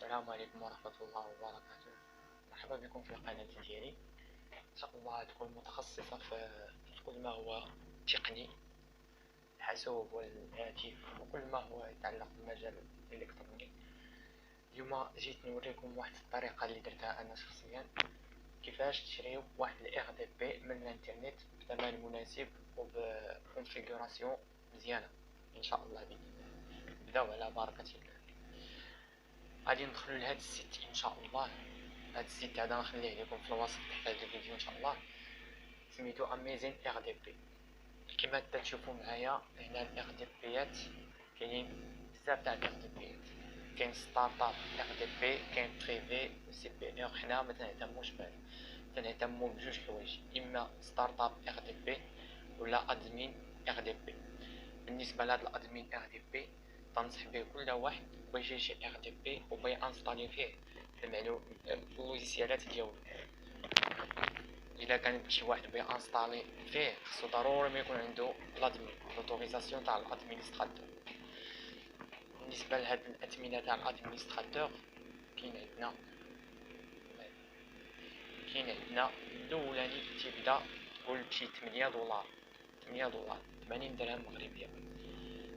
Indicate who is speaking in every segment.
Speaker 1: السلام عليكم ورحمة الله وبركاته. مرحبا بكم في القناة ديالي. إن شاء الله تكون متخصصة في كل ما هو تقني، الحاسوب والهاتف وكل ما هو يتعلق بالمجال الإلكتروني. اليوم جيت نوريكم واحد الطريقة اللي درتها أنا شخصيا، كيفاش تشريو واحد ال RDP من الانترنت بثمن مناسب وبكونفيغوراسيون مزيانة إن شاء الله. بإذن الله نبداو على بركة الله. غادي ندخلو لهاد السيت ان شاء الله. هاد السيت هذا نخليه لكم في الوصف تحت هاد الفيديو ان شاء الله. سميتو اميزين RDP. كما تشوفوا معايا هنا RDPات كاينين بزاف تاع RDPات، كاين ستارت اب RDP، كاين بريفي CPR. حنا ما تنهتموش بهذا، تنهتمو بجوج حوايج، اما ستارت اب RDP ولا ادمين RDP. بالنسبه لهاد الادمين RDP تنصح به كل واحد باش يجي RDP وبغى انستالي فيه اللوجيسيالات ديالو. الا كان شي واحد بغى انستالي فيه خصو ضروري ما يكون عنده لادمين، لوتوريزاسيون تاع الادمينستراتور. بالنسبه لهاد الاثمنه تاع الادمينستراتور كاين عندنا الاولاني تيبدا تقول بشي 8 دولار 80 درهم مغربيه.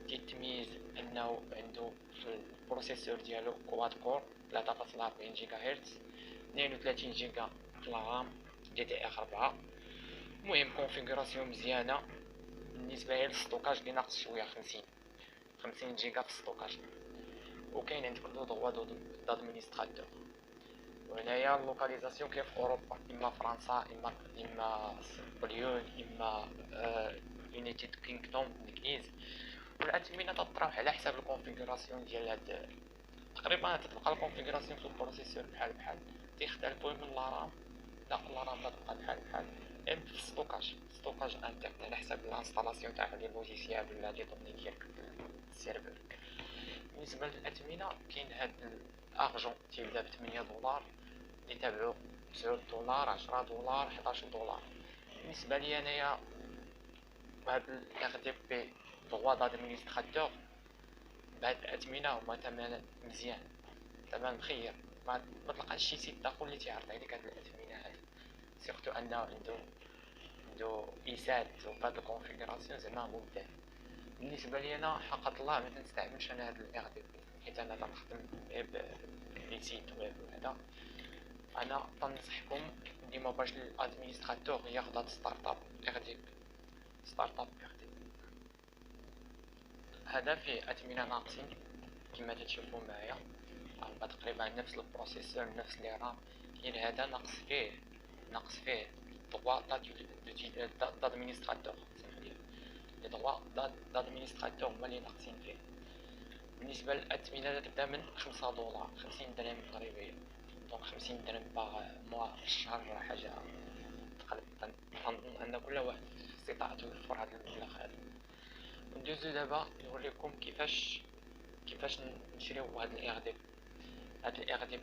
Speaker 1: تيتميز انه عنده في البروسيسور ديالو كواد كور 3.40 جيجا هرتز، 32 جيجا في الرام DDR4. المهم كونفيغوراسيون مزيانه. بالنسبه للستوكاج اللي ناقص شويه 50 جيجا في الستوكاج. وكاين عندك لو دغوا دادمينستراتور. وهنايا اللوكاليزاسيون كاين في اوروبا، اما فرنسا اما ليون اما يونيتيد كينغدوم الانجليز. والاثمنه تطرح على حساب الكونفيغوراسيون ديال هاد. تقريبا تتبقى الكونفيغوراسيون في البروسيسور بحال تيختلفوا من لارام. لا لارام تبقى بحال في الستوكاج انترن على حساب الانستالاسيون تاع لي لوجيسيال ولا لي دوني ديالك في السيرفر. بالنسبه للاثمنه كاين هاد الارجون تيبدا ب 8 دولار، اللي تابعو 9 دولار 10 دولار 11 دولار. بالنسبه لي انايا هاد RDP دغوا دادمينستراتور بهاد الاثمنه هما ثمن مزيان، ثمن مخير. ما تلقاش شي سيت اخر اللي تيعرض عليك هاد الاثمنه هادي، سيرتو انه عنده ايسات وبهاد الكونفيغوراسيون زعما ممتاز. بالنسبه لي انا حقت الله ما تنستعملش انا هاد RDP، حيت انا تنخدم بلي سيت ويب وهذا. انا تنصحكم ديما باش الادمينستراتور ياخد هاد ستارت اب RDP. هذا فيه اثمنه ناقصين كما تشوفوا معايا، هما تقريبا نفس البروسيسور نفس لي رام. كاين هذا ناقص فيه دغوا دادمينستراتور، سمحلي لي دغوا دادمينستراتور هما اللي ناقصين فيه. بالنسبه للاثمنه تبدا من 5 دولار 50 درهم مغربيه، دونك 50 درهم باغ موا في الشهر ولا حاجه. تقريبا نظن ان كل واحد في استطاعته يوفر هذا المبلغ هذا. ندوزو دابا نوريكم كيفاش نشريو هاد ال RDP.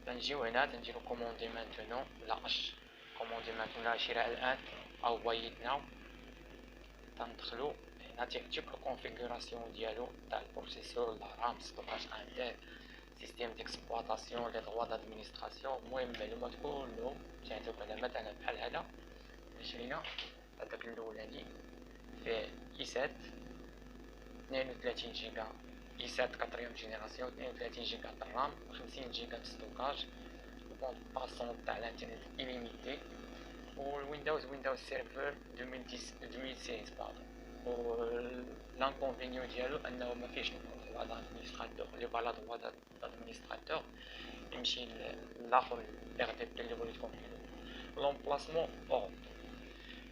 Speaker 1: تنجيو هنا تنديرو كوموندي مانتونون ولا كوموندي مانتونون شراء الان او باي ناو. تندخلو هنا تيعطيك الكونفيغوراسيون ديالو تاع البروسيسور لا رام ستوكاج انتر سيستيم ديكسبلوطاسيون لي دغوا دادمينستراسيون. المهم المعلومات كلهم تيعطيوك هنا. مثلا بحال هذا شرينا هذاك الاولاني فيه ايسات 32 جيجا ايسات 4 جينيراسيون، 32 جيجا الرام، 50 جيجا ستوكاج، بون باسون تاع الانترنت إليميتي، والويندوز سيرفر 2016 باردون. و لانكونفينيون ديالو انه ما فيهش دغوا دادمينستراتور. لي فوالا دغوا دادمينستراتور يمشي لاخر RDP اللي بغيتو تكونفيغوري. لومبلاسمون اوروب.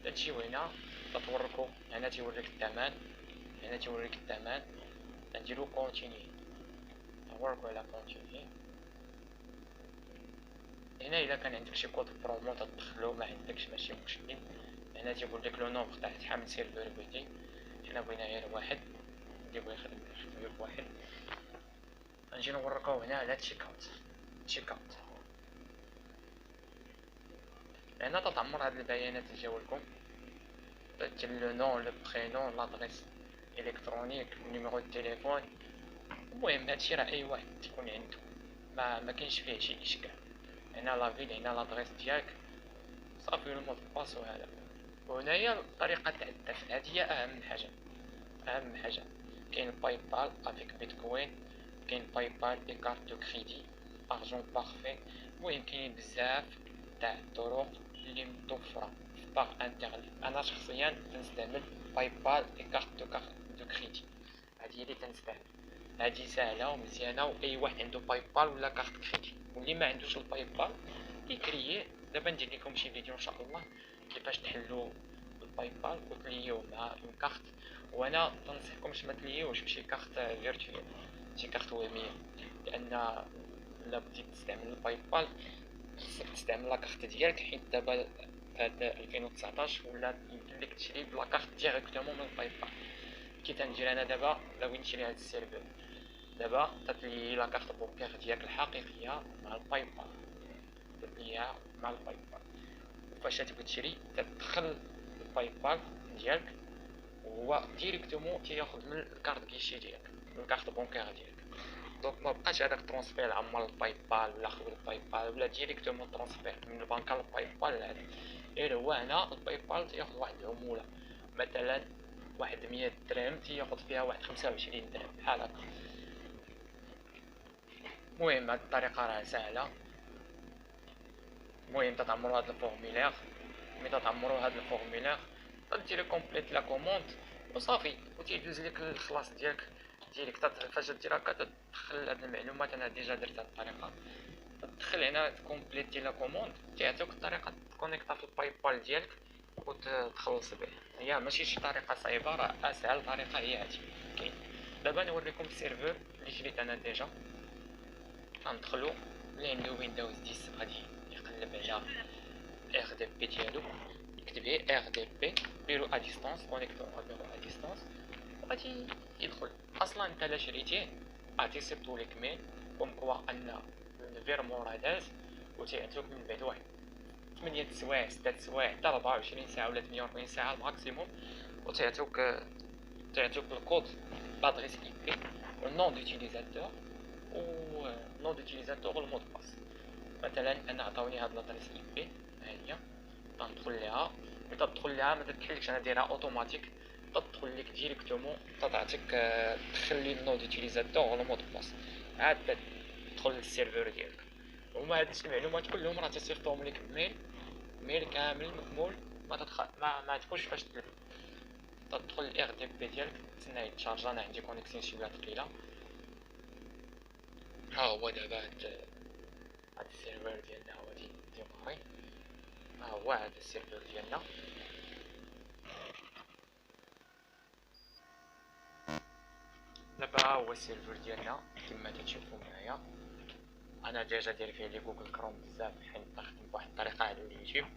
Speaker 1: تجيو هنا تتوركو هنا تيوريك الثمن، نديرو كونتيني، نوركو على كونتيني. هنا الا كان عندك شي كود برومو تدخلو، ما عندكش ماشي مشكل. هنا تيقول لك لو نومبر تاع تحمل سيرفر بوتي. حنا بغينا غير واحد، اللي بغى يخدم بواحد. نجي نوركو هنا على تشيك اوت. هنا تتعمر هاد البيانات اللي جاولكم، لو نون لو برينون لادريس الكترونيك نيميرو التليفون. المهم هادشي راه اي واحد تكون عنده. ما كاينش فيه شي اشكال. هنا لا فيل، هنا لادريس ديالك، صافي المود باس وهذا. وهنايا الطريقه تاع الدفع، هذه هي اهم حاجه. اهم حاجه كاين باي بال افيك بيتكوين، كاين باي بال دي كارت دو كريدي، ارجون بارفي. المهم كاينين بزاف تاع الطرق اللي متوفره في باغ انترنت. انا شخصيا تنستعمل باي بال دي كارت دو كريدي، هذه هي اللي تنستعمل. هذه سهله ومزيانه، واي واحد عنده باي بال ولا كارت كريدي. واللي ما عندوش الباي بال يكرييه. دابا ندير لكم شي فيديو ان شاء الله كيفاش تحلوا الباي بال وتليو مع اون كارت. وانا تنصحكمش ما تليوش بشي كارت فيرتوال، شي كارت وهميه، لان الا بديت تستعمل الباي بال خصك تستعمل لاكارت ديالك، حيت دابا في هاد 2019 ولا يمكن لك تشري بلاكارت ديريكتومون من الباي بال. كي تندير انا دابا بغيت نشري هاد السيرفر، دابا تتلي لاكارت بونكير ديالك الحقيقيه مع الباي بال، تتليها مع الباي بال. وفاش تبغي تشري تدخل الباي بال ديالك وهو ديريكتومون تياخد من الكارت كيشي ديالك، من الكارت بونكير ديالك. دونك ما بقاش هذاك ترونسفير عمر الباي بال ولا خدم الباي بال ولا ديريكتومون ترونسفير من البنكه للباي بال هذا. غير هو هنا الباي بال تياخد واحد العموله، مثلا واحد 100 درهم تياخد فيها واحد 25 درهم بحال هكا. المهم هاد الطريقه راه ساهله. المهم تتعمروا هاد الفورميلير، ملي تتعمروا هاد الفورميلير تديري كومبليت لا كوموند وصافي، وتيدوز لك الخلاص ديالك ديريكت. فاش دير هكا تدخل هاد المعلومات، انا ديجا درت هاد الطريقه، تدخل هنا كومبليتي لا كوموند، تيعطيوك الطريقه تكونيكتا في الباي بال ديالك وتخلص به. هي ماشي شي طريقه صعيبه، راه اسهل طريقه هي هادي كاين. دابا نوريكم السيرفر اللي شريت انا ديجا. غندخلو اللي عنده ويندوز 10 غادي يقلب على ار دي بي ديالو، يكتب غير ار دي بي بيرو ا ديستانس، كونيكتور بيرو ا ديستانس، وغادي يدخل. اصلا انت لا شريتيه غادي يصيفطو لك ميل كوم كوا ان الفيرمون راه داز، وتيعطيوك من بعد واحد 8 سوايع 6 سوايع حتى 24 ساعه ولا 48 ساعه الماكسيموم، وتيعطيوك الكود لادريس اي بي والنون دوتيليزاتور ونون دوتيليزاتور والمود باس. مثلا انا عطاوني هاد لادريس اي بي، ها هي تندخل ليها. ملي تدخل ليها ما تتحلكش، انا دايرها اوتوماتيك، تدخل لك ديريكتومون تعطيك تدخل لي النود يوتيليزاتور ولا مود باس، عاد تدخل للسيرفر ديالك. هما هاد المعلومات كلهم راه تيصيفطوهم لك ميل كامل مكمول، ما تدخل ما تكونش فاش تلف. تدخل الار دي بي ديالك تسنى يتشارجا. انا عندي كونيكسيون شي بلاد ثقيله. ها هو دابا هاد السيرفر ديالنا هو ديماري. ها هو هاد السيرفر ديالنا. دابا هو السيرفر ديالنا كما تشوفوا معايا. انا ديجا داير فيه لي جوجل كروم بزاف، حيت كنخدم بواحد الطريقه على اليوتيوب،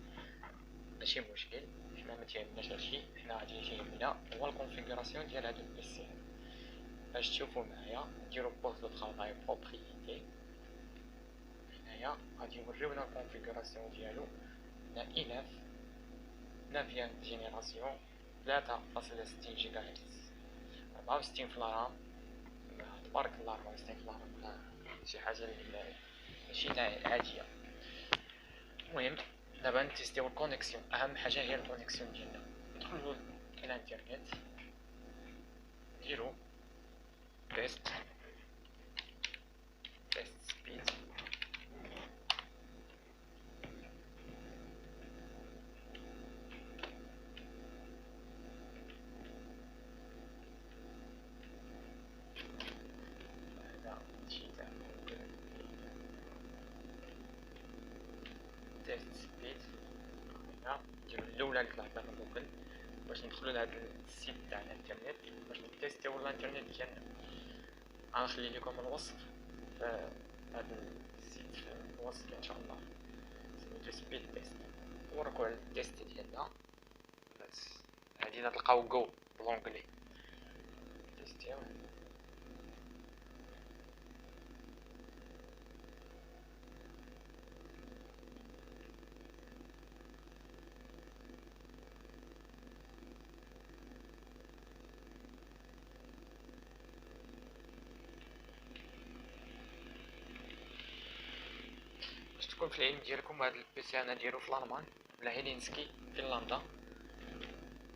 Speaker 1: ماشي مشكل. حنا ما تيهمناش هادشي، حنا غادي تيهمنا هو الكونفيغوراسيون ديال هاد البيسي. باش تشوفوا معايا نديرو بوست لو طرافاي بروبريتي. هنايا غادي يوريونا الكونفيغوراسيون ديالو. هنا الاف 9 جينيراسيون 3.60 جيجا هرتز، 64 في الرام. تبارك الله 64 في الرام شي حاجه اللي ماشي عاديه. المهم دابا نتيستيو الكونيكسيون. اهم حاجه هي الكونيكسيون ديالنا. ندخلو الانترنت نديرو تيست سبيد. هذا شي تاع تيست سبيد. هنا نديرو الاولى اللي طلعت لنا جوجل باش ندخلو لهاد السيت تاع الانترنت باش نتيستيو الانترنت ديالنا. غنخلي لكم الوصف في هاد السيت في الوصف ان شاء الله، سميتو سبيد تيست. نوريكو على التيست ديالنا. بس هادي تلقاو جو بالونجلي تيستيو. شكون في العلم ديالكم هاد البيسي انا ديرو في الالمان ولا هيلينسكي فنلندا؟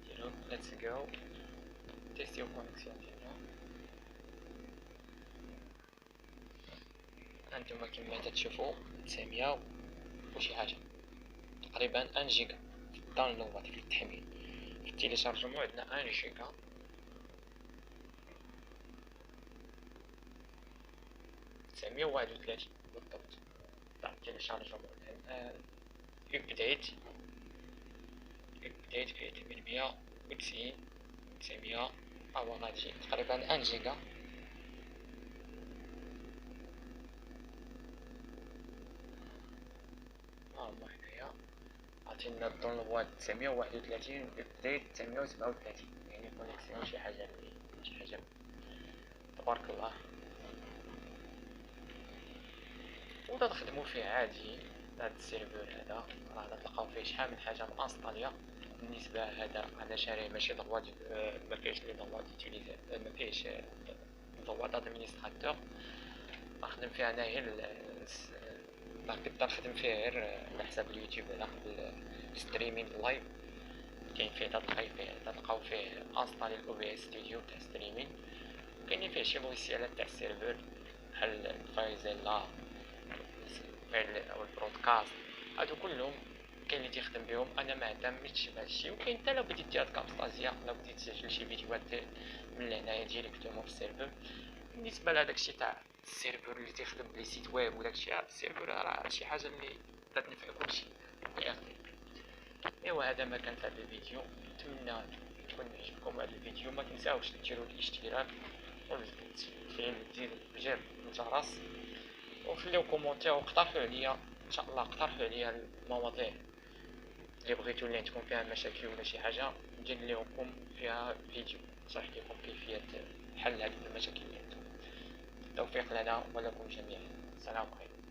Speaker 1: ديرو ليتس جو تيستيو كونيكسيون ديالنا. هانتوما كما تتشوفوا 900 وشي حاجه، تقريبا 1 جيجا في الداونلود في التحميل. في التيليشارجمون عندنا 1 جيجا 931 بالضبط تاع التيليشارجمون. ابديت فيه 890 900 هو غادي تقريبا 1 جيجا. هما هنايا عطينا الداونلود 931 والابديت 937، يعني كونيكسيون شي حاجه تبارك الله. ودا تخدموا فيه عادي. هاد السيرفر هذا راه تلقاو فيه شحال من حاجه مانستاليه. بالنسبه هذا انا شاريه ماشي دوات، ما فيهش لي دوات يوتيليزي، ما فيهش دوات ادمينستراتور. نخدم فيها انا غير نقدر نخدم فيه غير على حساب اليوتيوب على الستريمينغ لايف. كاين فيه تلقاو فيه انستالي الاو بي اس ستوديو تاع ستريمينغ. كاينين فيه شي لويسيالات تاع السيرفر بحال الفايزيلا او البرودكاست، هادو كلهم كاين اللي تيخدم بهم. انا ما اهتمتش بهذا الشيء. وكاين حتى لو بديت دير كامستازيا، لو بديت تسجل شي فيديوهات من هنايا ديريكتومون في السيرفر. بالنسبه لهداك الشيء تاع السيرفر اللي تيخدم بلي سيت ويب وداك الشيء، السيرفر راه شي حاجه اللي تنفع كلشي. ايوا هذا ما كان في هذا الفيديو. نتمنى تكون عجبكم هذا الفيديو. ما تنساوش ديروا الاشتراك وتزيدوا بجيب الجرس، وخليو كومونتير واقترحوا عليا ان شاء الله. اقترحوا عليا المواضيع اللي بغيتو اللي عندكم فيها مشاكل ولا شي حاجه، ندير لكم فيها فيديو نشرح لكم كيفيه حل هذه المشاكل اللي عندكم. التوفيق لنا ولكم جميعا. السلام عليكم.